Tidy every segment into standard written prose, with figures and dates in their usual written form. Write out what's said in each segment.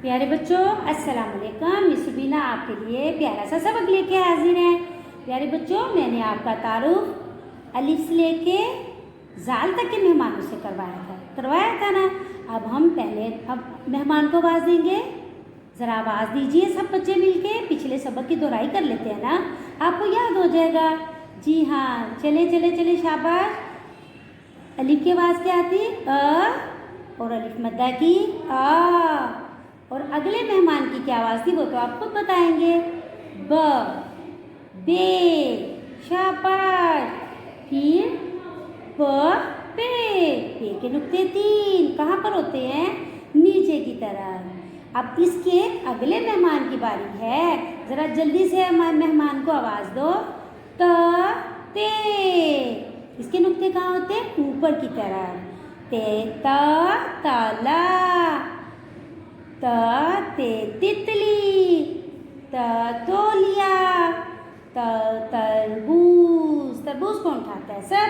प्यारे बच्चों अस्सलाम वालेकुम। मिस बीना आपके लिए प्यारा सा सबक लेके हाजिर हैं। प्यारे बच्चों, मैंने आपका तारुफ अलिफ से लेके जाल तक के मेहमानों से करवाया था ना। अब हम मेहमान को आवाज़ देंगे। ज़रा आवाज़ दीजिए सब बच्चे मिलके। पिछले सबक की दोहराई कर लेते हैं ना, आपको याद हो जाएगा। जी हाँ, चले चले चले शाबाश। अलिफ की आवाज़ क्या आती? अ, और अलिफ मद्दा की आ। और अगले मेहमान की क्या आवाज़ थी वो तो आप खुद बताएंगे। ब, बे, शाबाश। फिर प, पे के नुक्ते 3 कहाँ पर होते हैं? नीचे की तरफ। अब इसके अगले मेहमान की बारी है। ज़रा जल्दी से मेहमान को आवाज़ दो। त, ते। इसके नुक्ते कहाँ होते हैं? ऊपर की तरफ। ते, ता, ताला। त, ते, तितली। त, तौलिया। त, तरबूज। तरबूज कौन खाता है? सब।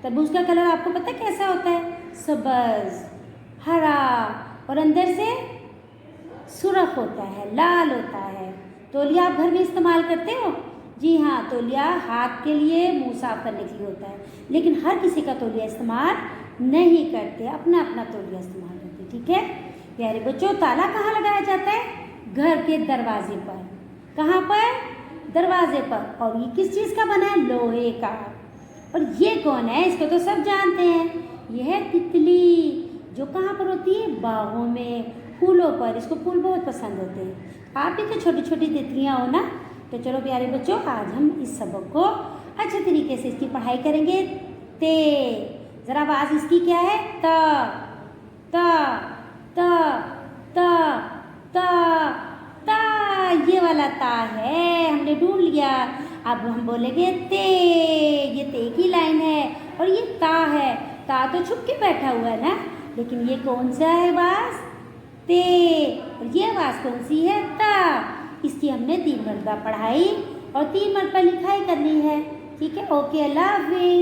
तरबूज का कलर आपको पता है कैसा होता है? सब्ज, हरा, और अंदर से सुर्ख होता है, लाल होता है। तौलिया आप घर में इस्तेमाल करते हो? जी हाँ, तौलिया हाथ के लिए, मुंह साफ करने के लिए होता है, लेकिन हर किसी का तौलिया इस्तेमाल नहीं करते, अपना अपना तौलिया इस्तेमाल करते। ठीक है प्यारे बच्चों, ताला कहाँ लगाया जाता है? घर के दरवाजे पर। कहाँ पर? दरवाजे पर। और ये किस चीज़ का बना है? लोहे का। और ये कौन है? इसको तो सब जानते हैं, यह है तितली, जो कहाँ पर होती है? बागों में, फूलों पर। इसको फूल बहुत पसंद होते हैं। आप भी तो छोटी छोटी तितलियाँ हो ना। तो चलो प्यारे बच्चों, आज हम इस सबक को अच्छे तरीके से इसकी पढ़ाई करेंगे। ते, ज़रा आवाज़ इसकी क्या है? त, त, त, त, त, ता। ये वाला ता है, हमने ढूंढ लिया। अब हम बोलेंगे ते। ये ते की लाइन है और ये ता है। ता तो छुप के बैठा हुआ है ना, लेकिन ये कौन सा है आवाज़? ते। और ये आवाज़ कौन सी है? ता। इसकी हमने 3 मरतबा पढ़ाई और 3 मरतबा लिखाई करनी है। ठीक है, ओके, अल्लाह हाफिज़।